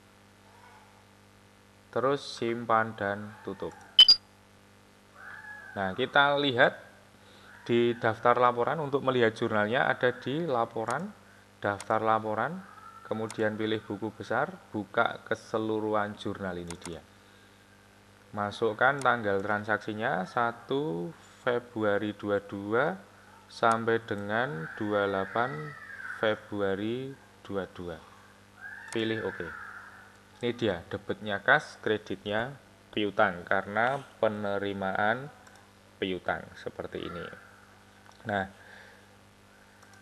Terus simpan dan tutup. Nah, kita lihat di daftar laporan. Untuk melihat jurnalnya ada di laporan, daftar laporan, kemudian pilih buku besar, buka keseluruhan jurnal. Ini dia. Masukkan tanggal transaksinya 1 Februari 22 sampai dengan 28 Februari 22. Pilih OK. Ini dia, debitnya kas, kreditnya piutang, karena penerimaan piutang seperti ini. Nah,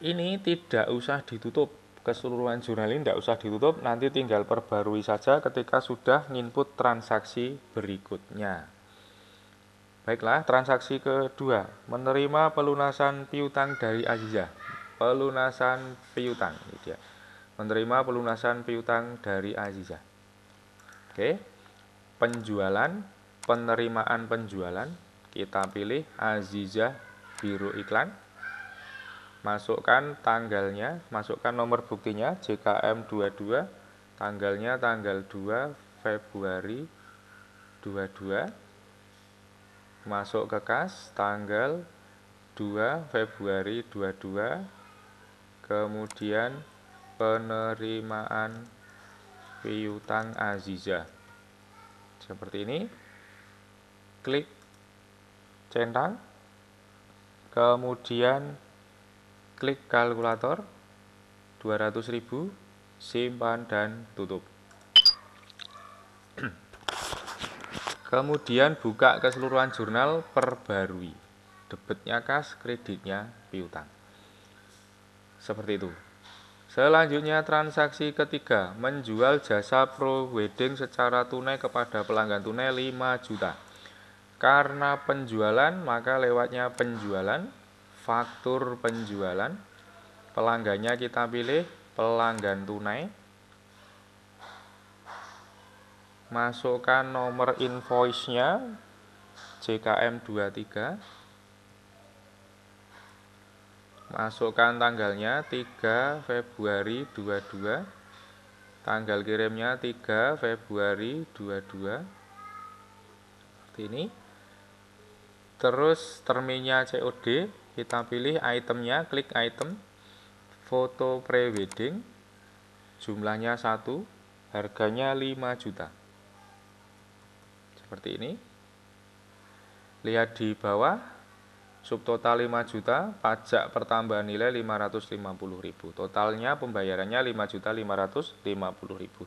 ini tidak usah ditutup, keseluruhan jurnal ini tidak usah ditutup, nanti tinggal perbarui saja ketika sudah nginput transaksi berikutnya. Baiklah, transaksi kedua, menerima pelunasan piutang dari Azizah. Pelunasan piutang, ini dia. Menerima pelunasan piutang dari Azizah. Oke, penjualan, penerimaan penjualan, kita pilih Azizah Biro Iklan, masukkan tanggalnya, masukkan nomor buktinya JKM 22, tanggalnya tanggal 2 Februari 22, masuk ke kas, tanggal 2 Februari 22, kemudian penerimaan piutang Azizah. Seperti ini. Klik centang. Kemudian klik kalkulator 200.000, simpan dan tutup. Kemudian buka keseluruhan jurnal, perbarui. Debitnya kas, kreditnya piutang. Seperti itu. Selanjutnya transaksi ketiga, menjual jasa pro wedding secara tunai kepada pelanggan tunai 5 juta. Karena penjualan, maka lewatnya penjualan, faktur penjualan, pelanggannya kita pilih pelanggan tunai, masukkan nomor invoice-nya JKM 23, masukkan tanggalnya 3 Februari 22, tanggal kirimnya 3 Februari 22, seperti ini. Terus terminnya COD, kita pilih itemnya, klik item, foto pre-wedding, jumlahnya 1, harganya 5 juta. Seperti ini. Lihat di bawah. Subtotal 5 juta, pajak pertambahan nilai 550.000. Totalnya pembayarannya 5.550.000.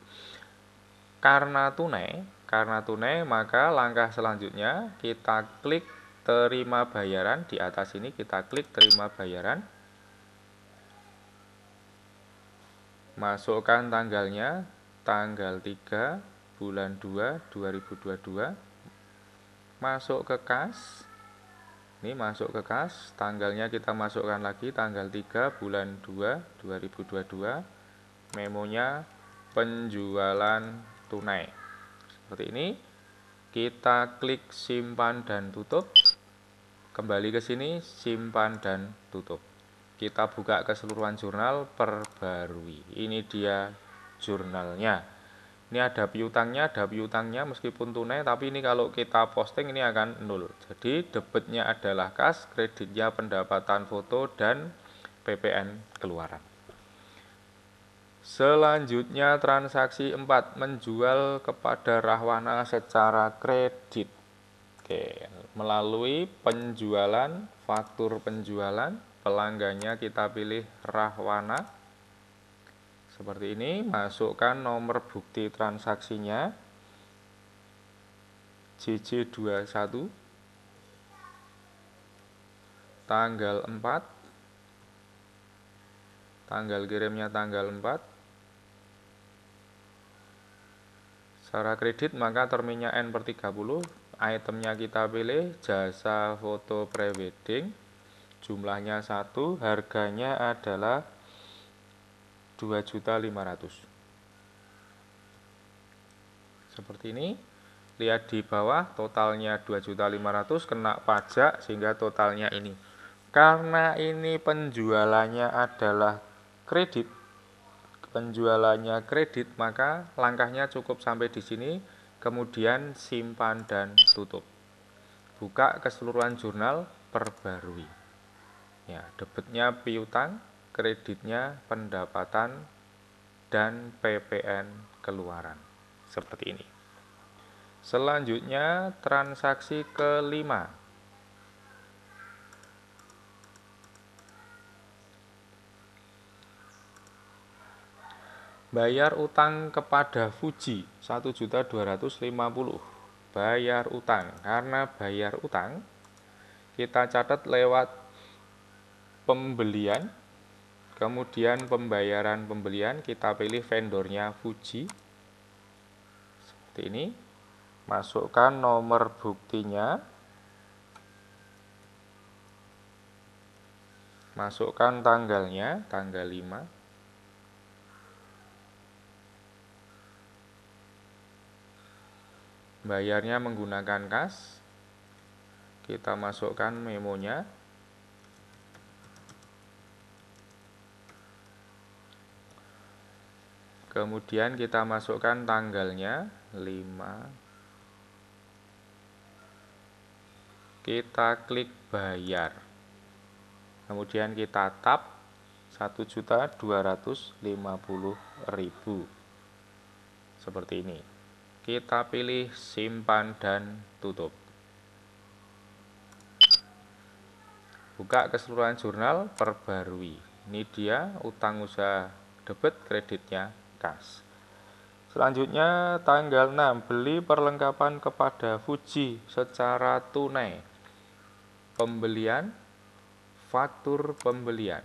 Karena tunai, maka langkah selanjutnya kita klik terima bayaran. Di atas ini kita klik terima bayaran. Masukkan tanggalnya, tanggal 3 bulan 2 2022. Masuk ke kas. Ini masuk ke kas, tanggalnya kita masukkan lagi, tanggal 3 bulan 2 2022, memonya penjualan tunai. Seperti ini, kita klik simpan dan tutup. Kembali ke sini, simpan dan tutup. Kita buka keseluruhan jurnal, perbarui. Ini dia jurnalnya. Ini ada piutangnya meskipun tunai, tapi ini kalau kita posting ini akan 0. Jadi debitnya adalah kas, kreditnya pendapatan foto dan PPN keluaran. Selanjutnya transaksi 4, menjual kepada Rahwana secara kredit. Oke, melalui penjualan, faktur penjualan, pelanggannya kita pilih Rahwana. Seperti ini, masukkan nomor bukti transaksinya JJ21, tanggal 4, tanggal kirimnya tanggal 4. Secara kredit maka terminnya N/30, itemnya kita pilih jasa foto prewedding, jumlahnya 1, harganya adalah 2.500.000. Seperti ini, lihat di bawah totalnya 2.500.000, kena pajak sehingga totalnya ini. Karena ini penjualannya adalah kredit, maka langkahnya cukup sampai di sini, kemudian simpan dan tutup. Buka keseluruhan jurnal, perbarui. Ya, debitnya piutang, kreditnya pendapatan dan PPN keluaran. Seperti ini. Selanjutnya transaksi kelima. Bayar utang kepada Fuji 1.250.000. Bayar utang. Karena bayar utang kita catat lewat pembelian, kemudian pembayaran pembelian kita pilih vendornya Fuji. Seperti ini. Masukkan nomor buktinya, masukkan tanggalnya, tanggal 5. Bayarnya menggunakan kas, kita masukkan memonya, kemudian kita masukkan tanggalnya 5, kita klik bayar, kemudian kita tap 1.250.000 seperti ini. Kita pilih simpan dan tutup. Buka keseluruhan jurnal, perbarui. Ini dia utang usaha debit, kreditnya kas. Selanjutnya tanggal 6, beli perlengkapan kepada Fuji secara tunai. Pembelian, faktur pembelian.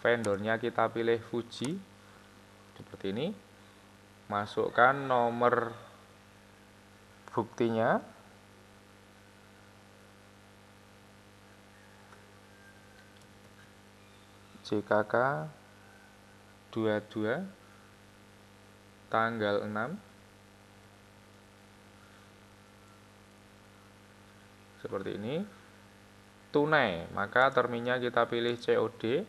Vendornya kita pilih Fuji. Seperti ini. Masukkan nomor buktinya, JKK 22, tanggal 6. Seperti ini. Tunai, maka terminnya kita pilih COD.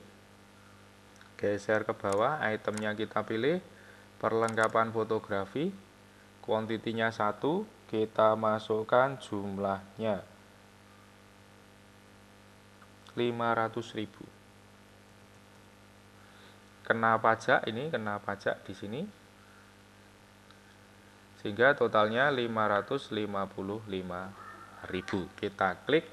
Geser ke bawah, itemnya kita pilih perlengkapan fotografi, kuantitinya 1, kita masukkan jumlahnya 500.000. Kena pajak, ini kena pajak di sini, sehingga totalnya 555.000. Kita klik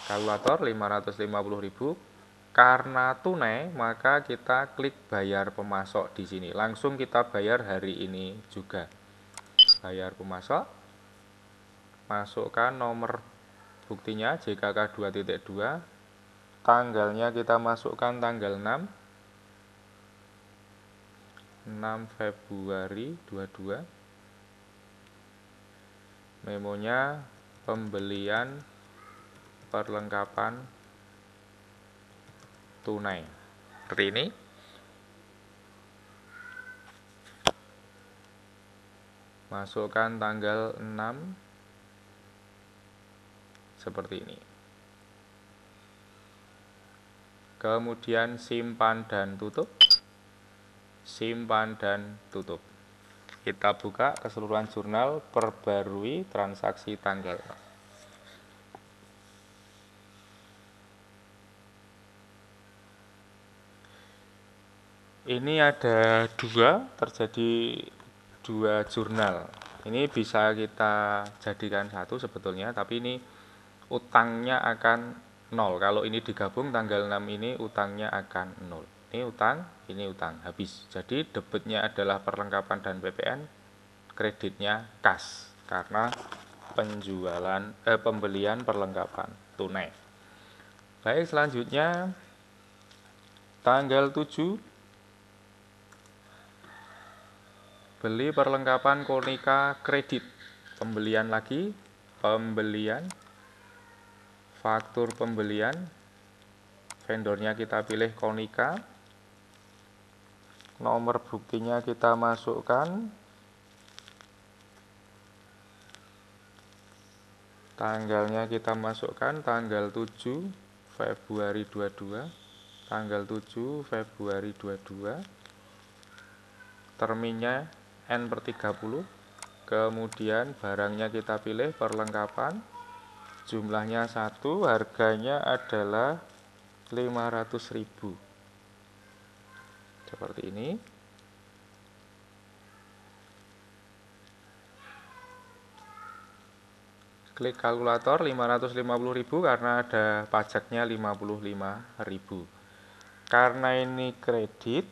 kalkulator, 550.000. Karena tunai, maka kita klik bayar pemasok di sini. Langsung kita bayar hari ini juga. Bayar pemasok. Masukkan nomor buktinya JKK 2.2. Tanggalnya kita masukkan tanggal 6 Februari 22. Memonya pembelian perlengkapan tunai. Seperti ini. Masukkan tanggal 6. Seperti ini. kemudian simpan dan tutup, simpan dan tutup. Kita buka keseluruhan jurnal, perbarui transaksi tanggal. Ini ada terjadi dua jurnal. Ini bisa kita jadikan satu sebetulnya, tapi ini utangnya akan 0. Kalau ini digabung tanggal 6 ini utangnya akan 0. Ini utang, habis. Jadi debitnya adalah perlengkapan dan PPN, kreditnya kas karena pembelian perlengkapan tunai. Baik, selanjutnya tanggal 7 beli perlengkapan Konica kredit, pembelian lagi, pembelian, faktur pembelian, vendornya kita pilih Konica, nomor buktinya kita masukkan, tanggalnya kita masukkan, tanggal 7 Februari 22, tanggal 7 Februari 22, terminnya N/30, kemudian barangnya kita pilih perlengkapan, jumlahnya 1, harganya adalah 500.000. Seperti ini. Klik kalkulator, 550.000 karena ada pajaknya 55.000. Karena ini kredit,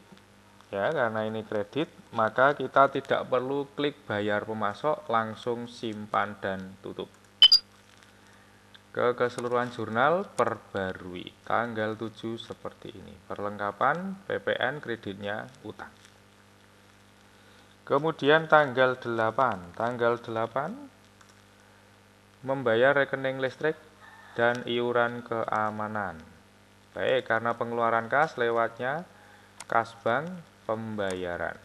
maka kita tidak perlu klik bayar pemasok, langsung simpan dan tutup. Ke keseluruhan jurnal, perbarui tanggal 7 seperti ini, perlengkapan, PPN, kreditnya utang. Kemudian tanggal 8 membayar rekening listrik dan iuran keamanan. Baik, karena pengeluaran kas lewatnya kas bank pembayaran,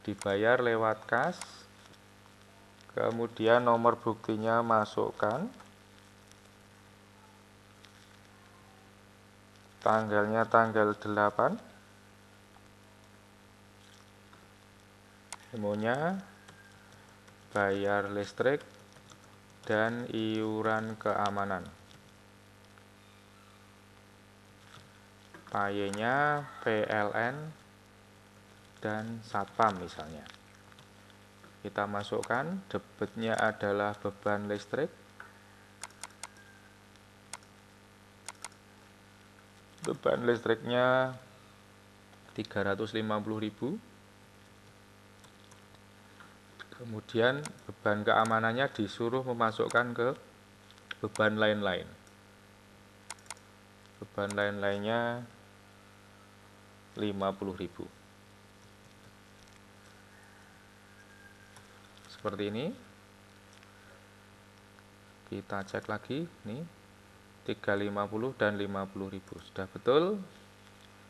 dibayar lewat kas, kemudian nomor buktinya masukkan, tanggalnya tanggal 8, demonya bayar listrik dan iuran keamanan, payenya PLN dan satpam misalnya. Kita masukkan, debitnya adalah beban listrik, beban listriknya 350.000. Kemudian beban keamanannya disuruh memasukkan ke beban lain-lain. Beban lain-lainnya 50.000. Seperti ini. Kita cek lagi, nih 350 dan 50.000. Sudah betul.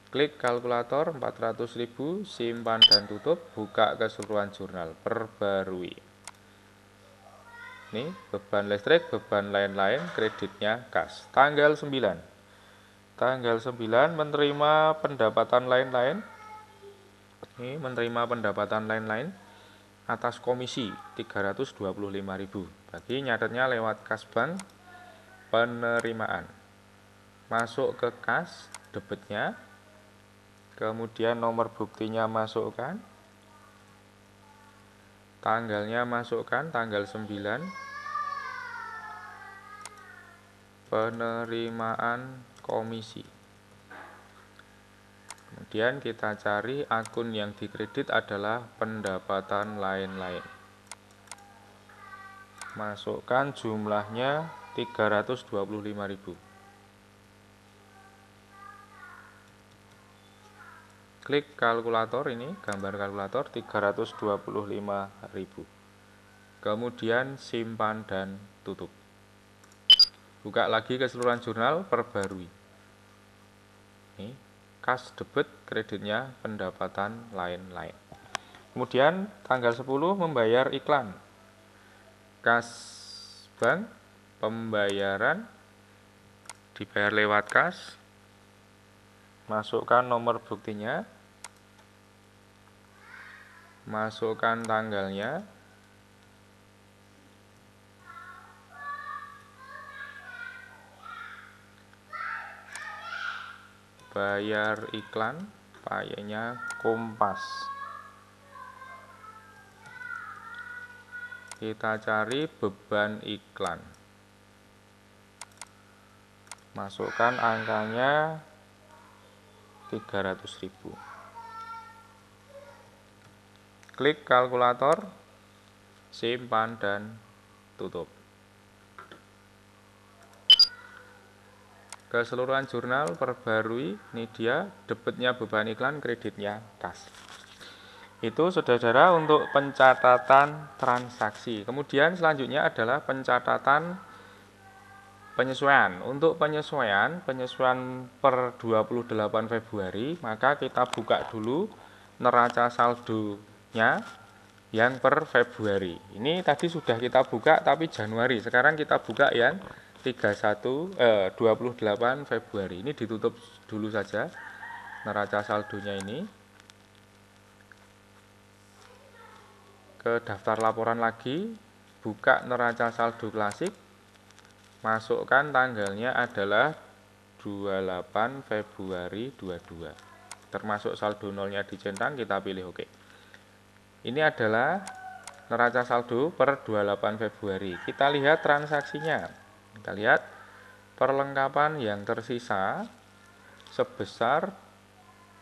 Klik kalkulator, 400.000, simpan dan tutup, buka keseluruhan jurnal, perbarui. Ini beban listrik, beban lain-lain, kreditnya kas. Tanggal 9 menerima pendapatan lain-lain. Ini menerima pendapatan lain-lain atas komisi 325.000. Bagi nyatetnya lewat kas bank penerimaan. Masuk ke kas, debitnya, kemudian nomor buktinya masukkan, tanggalnya masukkan, tanggal 9, penerimaan komisi. Kemudian kita cari akun yang dikredit adalah pendapatan lain-lain. Masukkan jumlahnya 325.000. Klik kalkulator, ini gambar kalkulator 325.000. Kemudian simpan dan tutup. Buka lagi keseluruhan jurnal, perbarui. Ini kas, debit, kreditnya pendapatan lain-lain. Kemudian tanggal 10 membayar iklan. Kas bank pembayaran dibayar lewat kas. masukkan nomor buktinya, masukkan tanggalnya, bayar iklan, payanya Kompas. Kita cari beban iklan. Masukkan angkanya 300.000. Klik kalkulator, simpan dan tutup. Keseluruhan jurnal perbarui, ini dia debitnya beban iklan, kreditnya kas. Itu saudara-saudara untuk pencatatan transaksi. Kemudian selanjutnya adalah pencatatan penyesuaian. Untuk penyesuaian per 28 Februari, maka kita buka dulu neraca saldonya yang per Februari. Ini tadi sudah kita buka tapi Januari. Sekarang kita buka yang 28 Februari. Ini ditutup dulu saja neraca saldonya ini. Ke daftar laporan lagi, buka neraca saldo klasik, masukkan tanggalnya adalah 28 Februari 22. Termasuk saldo nolnya dicentang, kita pilih OK. Ini adalah neraca saldo per 28 Februari. Kita lihat transaksinya. Kita lihat perlengkapan yang tersisa sebesar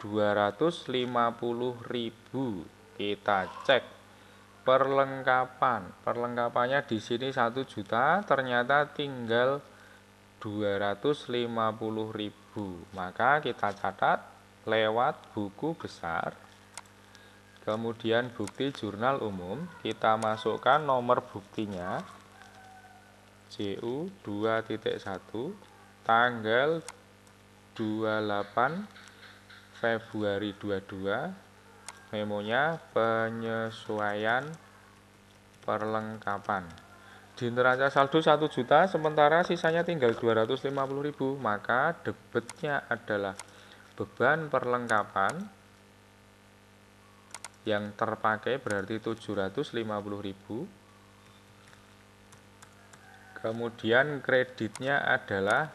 250.000. Kita cek perlengkapannya di sini 1 juta, ternyata tinggal 250.000. Maka kita catat lewat buku besar, kemudian bukti jurnal umum, kita masukkan nomor buktinya JU 2.1 tanggal 28 Februari 22. Memonya penyesuaian perlengkapan. Di neraca saldo 1 juta, sementara sisanya tinggal 250.000, maka debitnya adalah beban perlengkapan yang terpakai berarti 750.000. Kemudian kreditnya adalah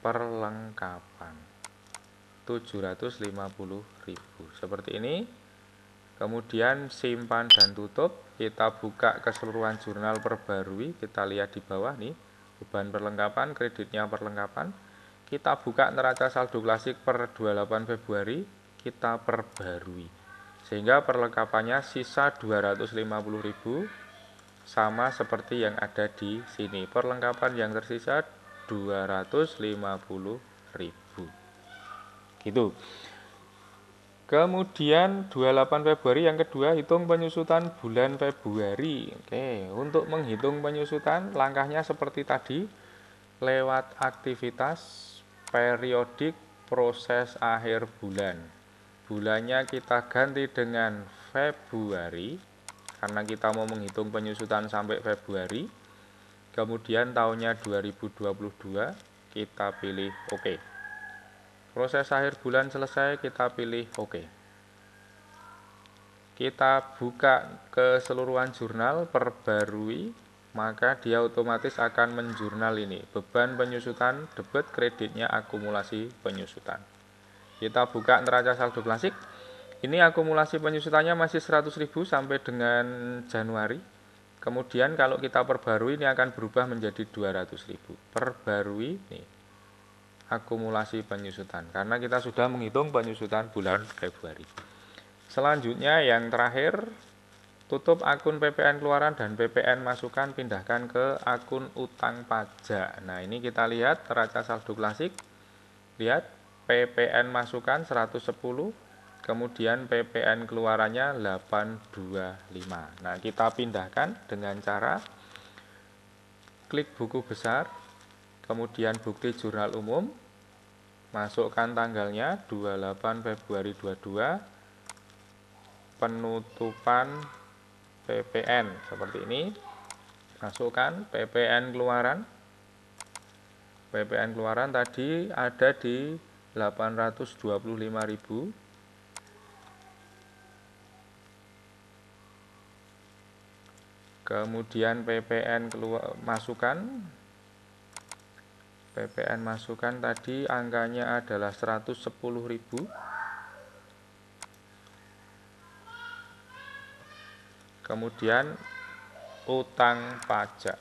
perlengkapan 750.000. Seperti ini. Kemudian simpan dan tutup. Kita buka keseluruhan jurnal perbarui. Kita lihat di bawah nih, beban perlengkapan, kreditnya perlengkapan. Kita buka neraca saldo klasik per 28 Februari. Kita perbarui. Sehingga perlengkapannya sisa 250.000, sama seperti yang ada di sini. Perlengkapan yang tersisa 250.000. Gitu. Kemudian 28 Februari yang kedua, hitung penyusutan bulan Februari. Oke, untuk menghitung penyusutan langkahnya seperti tadi, lewat aktivitas periodik proses akhir bulan. Bulannya kita ganti dengan Februari karena kita mau menghitung penyusutan sampai Februari. Kemudian tahunnya 2022, kita pilih OK. Proses akhir bulan selesai, kita pilih OK. Kita buka keseluruhan jurnal perbarui, maka dia otomatis akan menjurnal ini. Beban penyusutan, debit, kreditnya, akumulasi penyusutan. Kita buka neraca saldo klasik. Ini akumulasi penyusutannya masih 100.000 sampai dengan Januari. Kemudian kalau kita perbarui ini akan berubah menjadi 200.000. Perbarui nih. Akumulasi penyusutan karena kita sudah menghitung penyusutan bulan Februari. Selanjutnya yang terakhir, tutup akun PPN keluaran dan PPN masukan, pindahkan ke akun utang pajak. Nah, ini kita lihat neraca saldo klasik. Lihat PPN masukan 110, kemudian PPN keluarannya 825. Nah, kita pindahkan dengan cara klik buku besar, kemudian bukti jurnal umum, masukkan tanggalnya 28 Februari 22, penutupan PPN seperti ini, masukkan PPN keluaran. PPN keluaran tadi ada di 825.000. Kemudian PPN masukan tadi angkanya adalah 110.000. Kemudian utang pajak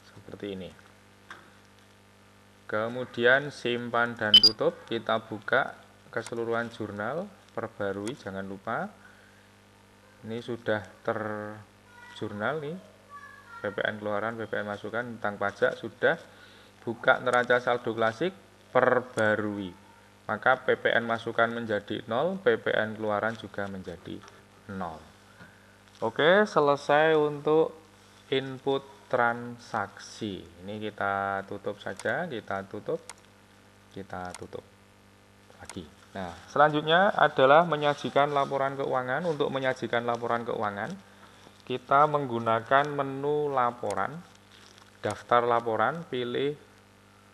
seperti ini. Kemudian simpan dan tutup, kita buka keseluruhan jurnal, perbarui, jangan lupa. Ini sudah terjurnal nih, PPN keluaran, PPN masukan, utang pajak sudah. Buka neraca saldo klasik, perbarui. Maka PPN masukan menjadi 0, PPN keluaran juga menjadi 0. Oke, selesai untuk input transaksi. Ini kita tutup saja, kita tutup lagi. Nah, selanjutnya adalah menyajikan laporan keuangan. Untuk menyajikan laporan keuangan, kita menggunakan menu laporan, daftar laporan, pilih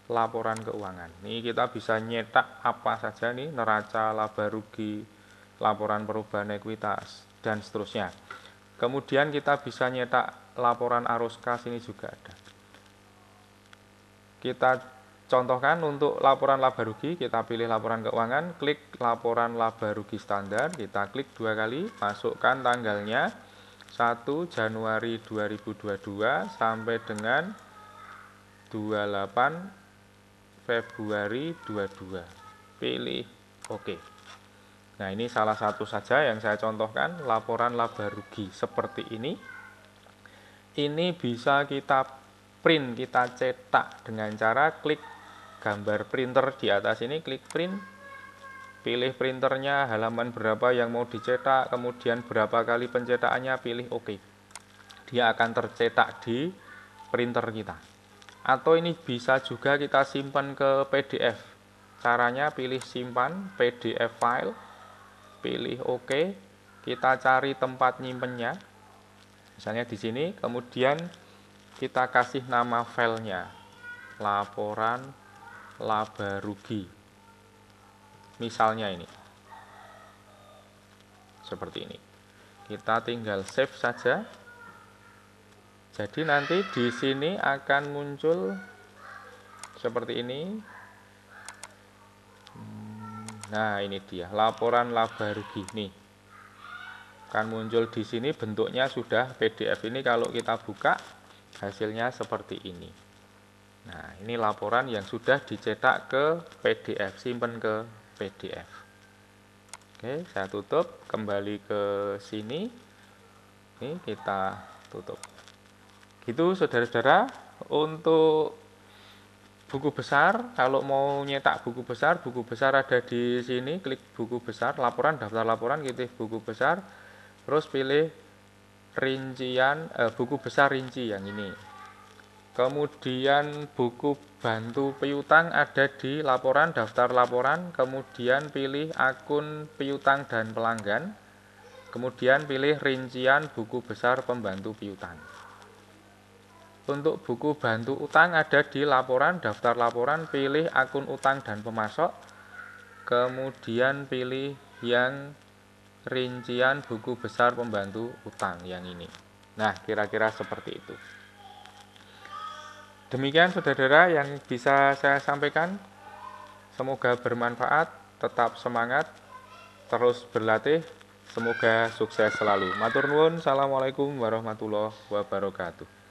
laporan keuangan. Ini kita bisa nyetak apa saja nih, neraca, laba rugi, laporan perubahan ekuitas, dan seterusnya. Kemudian kita bisa nyetak laporan arus kas, ini juga ada. Kita contohkan untuk laporan laba rugi, kita pilih laporan keuangan, klik laporan laba rugi standar, kita klik 2 kali, masukkan tanggalnya 1 Januari 2022 sampai dengan 28 Februari 22. Pilih OK. Nah, ini salah satu saja yang saya contohkan, laporan laba rugi seperti ini. Ini bisa kita print, kita cetak dengan cara klik gambar printer di atas ini, klik print, pilih printernya, halaman berapa yang mau dicetak, kemudian berapa kali pencetakannya, pilih OK. Dia akan tercetak di printer kita. Atau ini bisa juga kita simpan ke PDF. Caranya pilih simpan PDF file, pilih OK, kita cari tempat nyimpennya. Misalnya di sini, kemudian kita kasih nama filenya, laporan laba rugi. Misalnya ini. Seperti ini. Kita tinggal save saja. Jadi nanti di sini akan muncul seperti ini. Nah, ini dia laporan laba rugi nih. Akan muncul di sini, bentuknya sudah PDF. Ini kalau kita buka hasilnya seperti ini. Nah, ini laporan yang sudah dicetak ke PDF, simpan ke PDF. Oke, saya tutup, kembali ke sini. Ini kita tutup. Gitu saudara-saudara, untuk buku besar, kalau mau nyetak buku besar ada di sini, klik buku besar, laporan, daftar laporan, ketik buku besar, terus pilih rincian, buku besar rinci yang ini. Kemudian buku bantu piutang ada di laporan, daftar laporan, kemudian pilih akun piutang dan pelanggan, kemudian pilih rincian buku besar pembantu piutang. Untuk buku bantu utang ada di laporan, daftar laporan, pilih akun utang dan pemasok, kemudian pilih yang rincian buku besar pembantu utang yang ini. Nah, kira-kira seperti itu. Demikian saudara-saudara yang bisa saya sampaikan. Semoga bermanfaat, tetap semangat, terus berlatih, semoga sukses selalu. Matur nuwun, assalamualaikum warahmatullahi wabarakatuh.